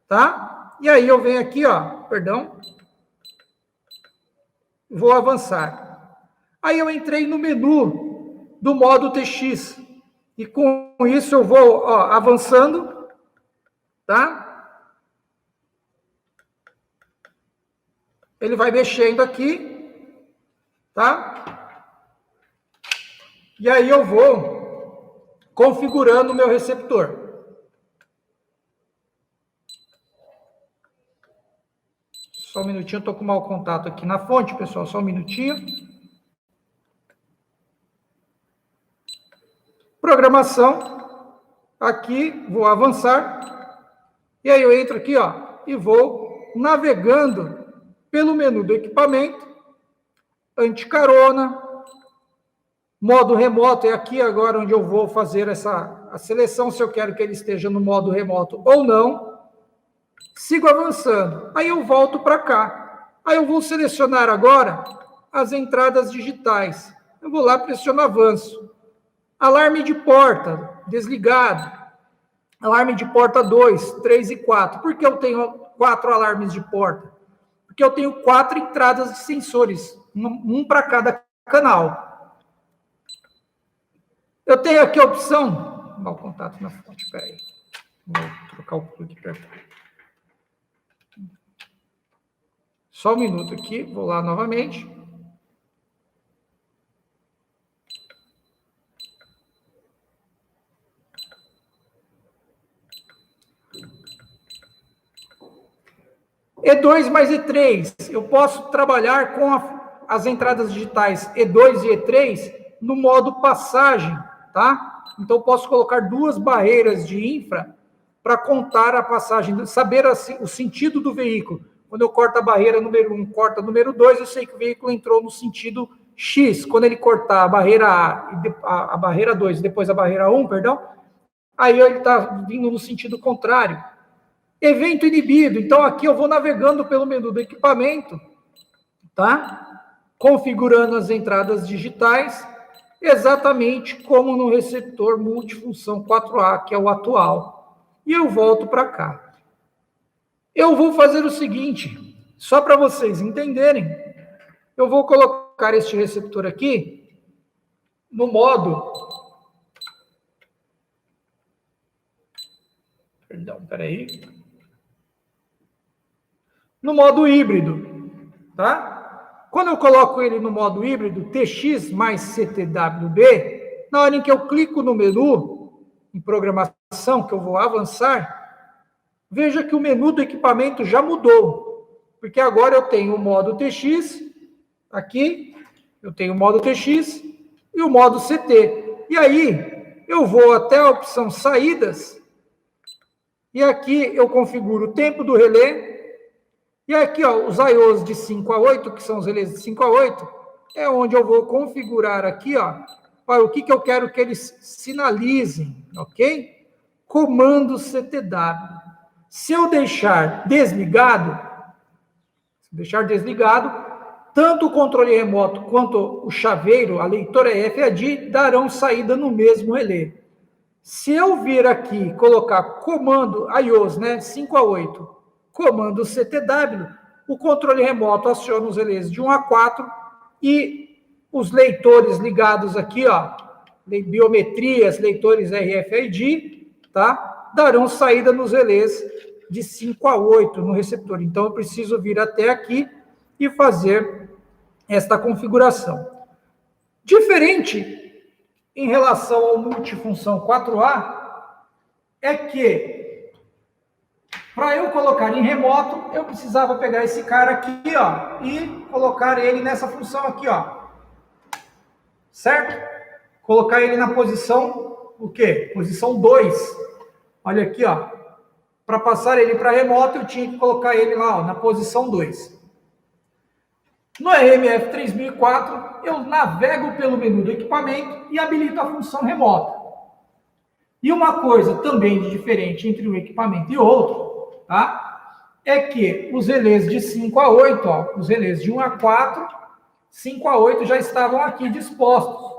tá? E aí eu venho aqui, ó, perdão, vou avançar. Aí eu entrei no menu do modo TX, e com isso eu vou, ó, avançando, tá? Ele vai mexendo aqui, tá? E aí eu vou configurando o meu receptor. Só um minutinho, eu estou com mau contato aqui na fonte, pessoal, só um minutinho. Programação, aqui, vou avançar, e aí eu entro aqui, ó, e vou navegando pelo menu do equipamento, anticarona, modo remoto, é aqui agora onde eu vou fazer a seleção, se eu quero que ele esteja no modo remoto ou não. Sigo avançando, aí eu volto para cá. Aí eu vou selecionar agora as entradas digitais. Eu vou lá, pressiono avanço. Alarme de porta, desligado. Alarme de porta 2, 3 e 4. Por que eu tenho 4 alarmes de porta? Porque eu tenho 4 entradas de sensores, um para cada canal. Eu tenho aqui a opção... Mau contato na fonte, peraí. Vou trocar o plug perto. Só um minuto aqui, vou lá novamente. E2 mais E3, eu posso trabalhar com as entradas digitais E2 e E3 no modo passagem, tá? Então, eu posso colocar 2 barreiras de infra para contar a passagem, saber o sentido do veículo. Quando eu corto a barreira número 1, corta a número 2, eu sei que o veículo entrou no sentido X. Quando ele cortar a barreira A, a barreira 2 e depois a barreira 1, perdão, aí ele está vindo no sentido contrário. Evento inibido. Então, aqui eu vou navegando pelo menu do equipamento, tá? Configurando as entradas digitais, exatamente como no receptor multifunção 4A, que é o atual. E eu volto para cá. Eu vou fazer o seguinte, só para vocês entenderem, eu vou colocar este receptor aqui no modo... Perdão, peraí. No modo híbrido, tá? Quando eu coloco ele no modo híbrido, TX mais CTWB, na hora em que eu clico no menu, em programação, que eu vou avançar, veja que o menu do equipamento já mudou, porque agora eu tenho o modo TX, aqui, eu tenho o modo TX e o modo CT. E aí, eu vou até a opção saídas, e aqui eu configuro o tempo do relé, e aqui, ó, os IOs de 5 a 8, que são os relés de 5 a 8, é onde eu vou configurar aqui, ó, para o que eu quero que eles sinalizem, ok? Comando CTW. Se eu deixar desligado, tanto o controle remoto quanto o chaveiro, a leitora FAD, darão saída no mesmo relé. Se eu vir aqui colocar comando IOs, né, 5 a 8, comando CTW, o controle remoto aciona os relés de 1 a 4 e os leitores ligados aqui, ó, biometrias, leitores RFID, tá? Darão saída nos relés de 5 a 8 no receptor. Então, eu preciso vir até aqui e fazer esta configuração. Diferente em relação ao multifunção 4A, é que para eu colocar em remoto, eu precisava pegar esse cara aqui, ó, e colocar ele nessa função aqui, ó. Certo? Colocar ele na posição, o quê? Posição 2. Olha aqui, ó. Para passar ele para remoto, eu tinha que colocar ele lá, ó, na posição 2. No RMF 3004, eu navego pelo menu do equipamento e habilito a função remota. E uma coisa também de diferente entre um equipamento e outro, tá? É que os relés de 5 a 8, ó, os relés de 1 a 4, 5 a 8 já estavam aqui dispostos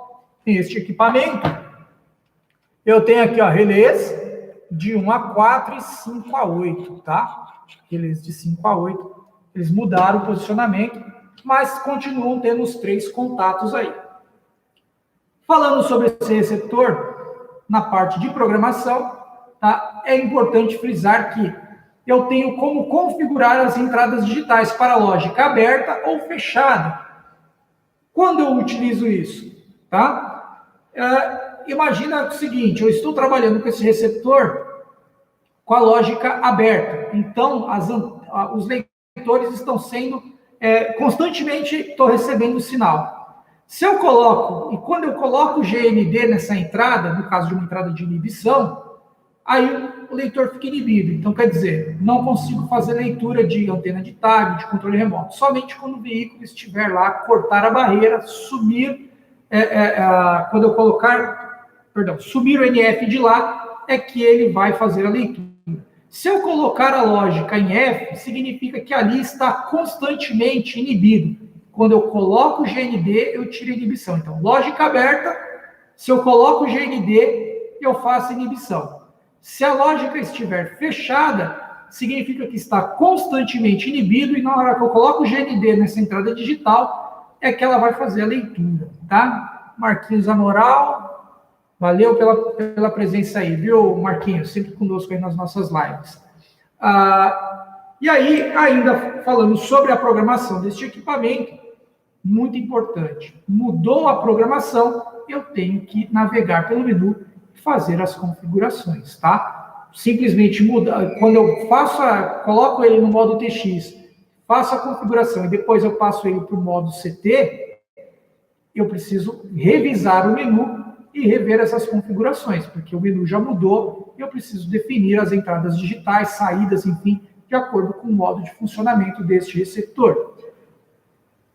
neste equipamento. Eu tenho aqui, ó, relés de 1 a 4 e 5 a 8, tá? Relés de 5 a 8, eles mudaram o posicionamento, mas continuam tendo os 3 contatos aí. Falando sobre esse receptor, na parte de programação, tá? É importante frisar que eu tenho como configurar as entradas digitais para lógica aberta ou fechada. Quando eu utilizo isso, tá? Imagina o seguinte, eu estou trabalhando com esse receptor com a lógica aberta. Então, os leitores estão sendo constantemente, estou recebendo o sinal. Se eu coloco, e quando eu coloco o GND nessa entrada, no caso de uma entrada de inibição, aí o leitor fica inibido. Então, quer dizer, não consigo fazer leitura de antena de tag, de controle remoto. Somente quando o veículo estiver lá, cortar a barreira, sumir, quando eu colocar, sumir o NF de lá, é que ele vai fazer a leitura. Se eu colocar a lógica em F, significa que ali está constantemente inibido. Quando eu coloco o GND, eu tiro a inibição. Então, lógica aberta, se eu coloco o GND, eu faço inibição. Se a lógica estiver fechada, significa que está constantemente inibido, e na hora que eu coloco o GND nessa entrada digital, é que ela vai fazer a leitura, tá? Marquinhos Amoral, valeu pela presença aí, viu, Marquinhos? Sempre conosco aí nas nossas lives. E aí, ainda falando sobre a programação deste equipamento, muito importante, mudou a programação, eu tenho que navegar pelo menu e fazer as configurações, tá? Simplesmente muda, quando eu coloco ele no modo TX, faço a configuração e depois eu passo ele para o modo CT, eu preciso revisar o menu e rever essas configurações, porque o menu já mudou e eu preciso definir as entradas digitais, saídas, enfim, de acordo com o modo de funcionamento deste receptor.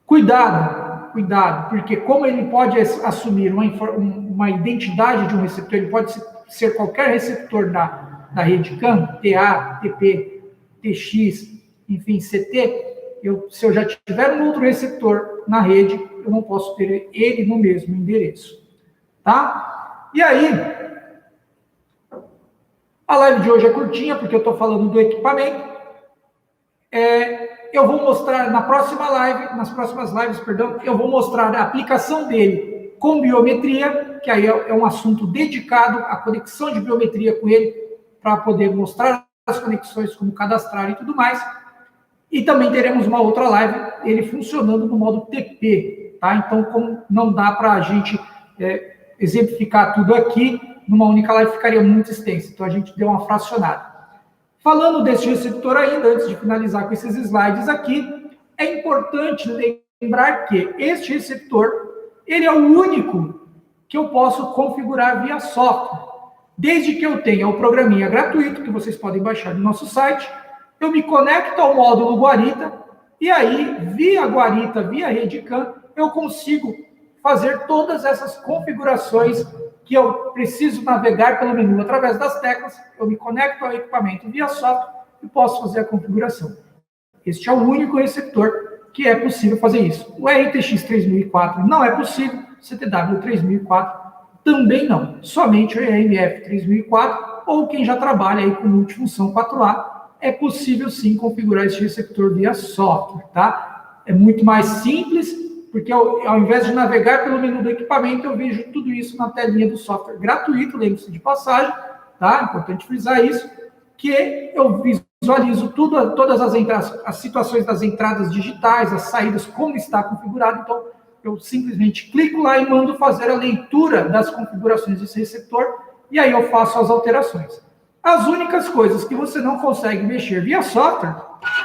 Cuidado, porque como ele pode assumir uma identidade de um receptor, ele pode ser qualquer receptor da rede CAN, TA, TP, TX, enfim, CT, se eu já tiver um outro receptor na rede, eu não posso ter ele no mesmo endereço, tá? E aí, a live de hoje é curtinha, porque eu estou falando do equipamento. Eu vou mostrar nas próximas lives, eu vou mostrar a aplicação dele com biometria, que aí é um assunto dedicado à conexão de biometria com ele, para poder mostrar as conexões, como cadastrar e tudo mais. E também teremos uma outra live, ele funcionando no modo TP, tá? Então, como não dá para a gente exemplificar tudo aqui, numa única live ficaria muito extensa, então a gente deu uma fracionada. Falando desse receptor ainda, antes de finalizar com esses slides aqui, é importante lembrar que este receptor, ele é o único que eu posso configurar via software. Desde que eu tenha o programinha gratuito, que vocês podem baixar no nosso site, eu me conecto ao módulo Guarita, e aí, via Guarita, via RedeCAM, eu consigo fazer todas essas configurações que eu preciso navegar pelo menu através das teclas, eu me conecto ao equipamento via software e posso fazer a configuração. Este é o único receptor que é possível fazer isso. O RTX 3004 não é possível, o CTW 3004 também não. Somente o RMF 3004 ou quem já trabalha aí com multifunção 4A, é possível sim configurar este receptor via software, tá? É muito mais simples porque ao invés de navegar pelo menu do equipamento, eu vejo tudo isso na telinha do software gratuito, lembre-se de passagem, tá? Importante frisar isso, que eu visualizo todas as entradas, as situações das entradas digitais, as saídas, como está configurado. Então, eu simplesmente clico lá e mando fazer a leitura das configurações desse receptor, e aí eu faço as alterações. As únicas coisas que você não consegue mexer via software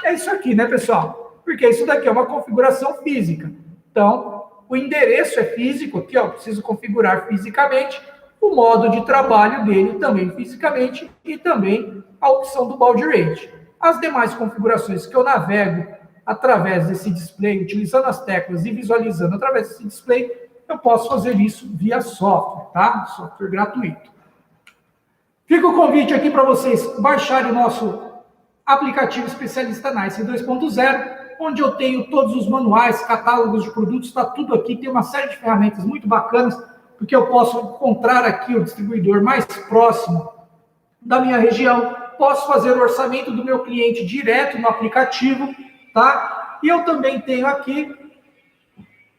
é isso aqui, né, pessoal? Porque isso daqui é uma configuração física. Então, o endereço é físico, aqui, ó, preciso configurar fisicamente, o modo de trabalho dele também fisicamente, e também a opção do baud rate. As demais configurações que eu navego através desse display, utilizando as teclas e visualizando através desse display, eu posso fazer isso via software, tá? Software gratuito. Fica o convite aqui para vocês baixarem o nosso aplicativo especialista NICE 2.0, onde eu tenho todos os manuais, catálogos de produtos, está tudo aqui, tem uma série de ferramentas muito bacanas, porque eu posso encontrar aqui o distribuidor mais próximo da minha região, posso fazer o orçamento do meu cliente direto no aplicativo, tá? E eu também tenho aqui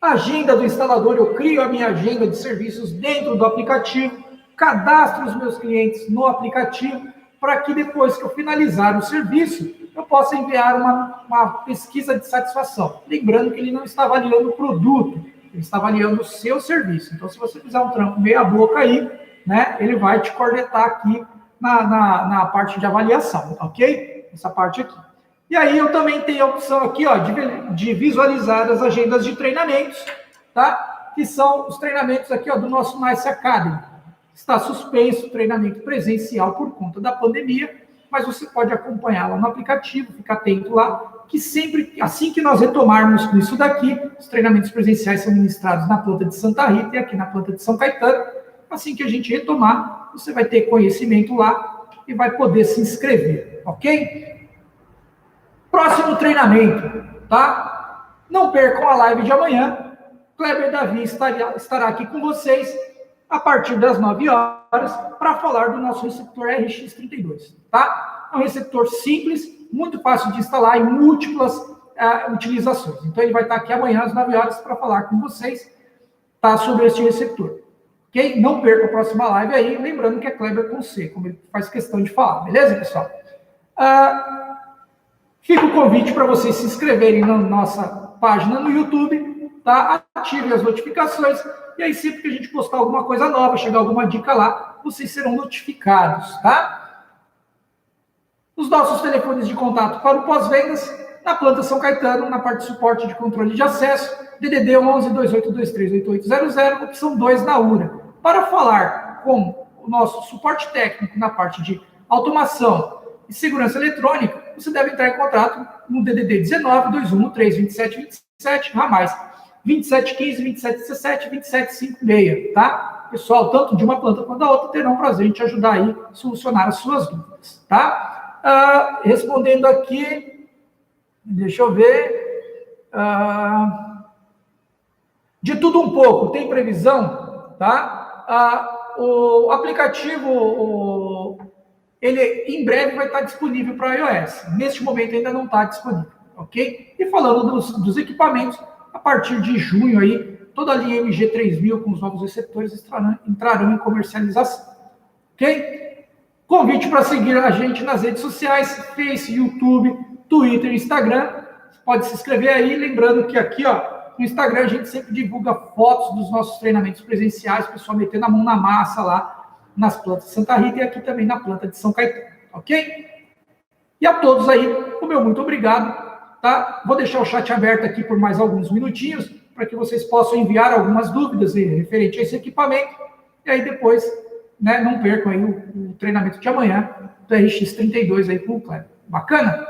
a agenda do instalador, eu crio a minha agenda de serviços dentro do aplicativo, cadastro os meus clientes no aplicativo, para que depois que eu finalizar o serviço, eu possa enviar uma pesquisa de satisfação. Lembrando que ele não está avaliando o produto, ele está avaliando o seu serviço. Então, se você fizer um trampo meia boca aí, né, ele vai te cornetar aqui na parte de avaliação, ok? Essa parte aqui. E aí eu também tenho a opção aqui, ó, de visualizar as agendas de treinamentos, tá? Que são os treinamentos aqui, ó, do nosso NICE Academy. Está suspenso o treinamento presencial por conta da pandemia, mas você pode acompanhar lá no aplicativo, fica atento lá, que sempre, assim que nós retomarmos com isso daqui, os treinamentos presenciais são ministrados na planta de Santa Rita e aqui na planta de São Caetano. Assim que a gente retomar, você vai ter conhecimento lá e vai poder se inscrever, ok? Próximo treinamento, tá? Não percam a live de amanhã. Kleber Davi estará aqui com vocês a partir das 9 horas para falar do nosso receptor RX32, tá? É um receptor simples, muito fácil de instalar em múltiplas utilizações. Então, ele vai estar aqui amanhã às 9 horas para falar com vocês, tá, sobre este receptor. Ok? Não perca a próxima live aí, lembrando que é Kleber com C, como ele faz questão de falar. Beleza, pessoal? Fica o convite para vocês se inscreverem na nossa página no YouTube, tá? Ativem as notificações, e aí sempre que a gente postar alguma coisa nova, chegar alguma dica lá, vocês serão notificados, tá? Os nossos telefones de contato para o pós-vendas, na planta São Caetano, na parte de suporte de controle de acesso, DDD 11 2823 8800, opção 2 na URA. Para falar com o nosso suporte técnico na parte de automação e segurança eletrônica, você deve entrar em contato no DDD 19 213 27 27, ramais 2715, 2717, 2756, tá? Pessoal, tanto de uma planta quanto da outra, terão um prazer em te ajudar aí a solucionar as suas dúvidas, tá? Respondendo aqui, deixa eu ver, de tudo um pouco, tem previsão, tá? O aplicativo, ele em breve vai estar disponível para iOS, neste momento ainda não está disponível, ok? E falando dos equipamentos, a partir de junho aí, toda a linha MG3000 com os novos receptores entrarão em comercialização, ok? Convite para seguir a gente nas redes sociais, Face, YouTube, Twitter, Instagram. Você pode se inscrever aí, lembrando que aqui, ó, no Instagram a gente sempre divulga fotos dos nossos treinamentos presenciais, o pessoal metendo a mão na massa lá nas plantas de Santa Rita e aqui também na planta de São Caetano, ok? E a todos aí, o meu muito obrigado, tá? Vou deixar o chat aberto aqui por mais alguns minutinhos, para que vocês possam enviar algumas dúvidas referente a esse equipamento, e aí depois, né, não percam aí o treinamento de amanhã do RX32 aí com o Kleber. Bacana?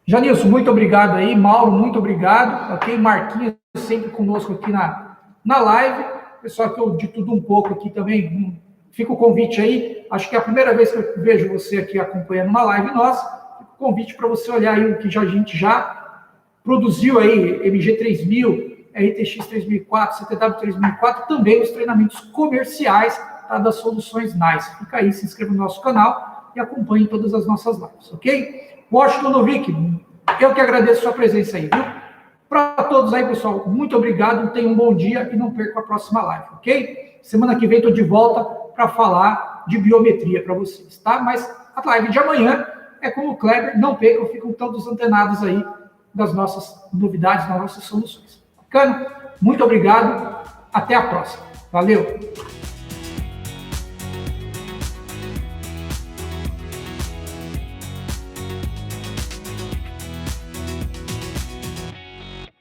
Janilson, muito obrigado aí. Mauro, muito obrigado. Ok? Marquinhos, sempre conosco aqui na live. Pessoal, que eu de tudo um pouco aqui também. Fica o convite aí. Acho que é a primeira vez que eu vejo você aqui acompanhando uma live nossa. Fica o convite para você olhar aí o que a gente já produziu aí, MG3000, RTX 3004, CTW 3004, também os treinamentos comerciais, tá, das soluções NICE. Fica aí, se inscreva no nosso canal e acompanhe todas as nossas lives, ok? Washington Novik, eu que agradeço a sua presença aí, viu? Para todos aí, pessoal, muito obrigado, tenham um bom dia e não percam a próxima live, ok? Semana que vem estou de volta para falar de biometria para vocês, tá? Mas a live de amanhã é com o Kleber, não percam, ficam todos antenados aí das nossas novidades, das nossas soluções. Bacana? Muito obrigado, até a próxima. Valeu!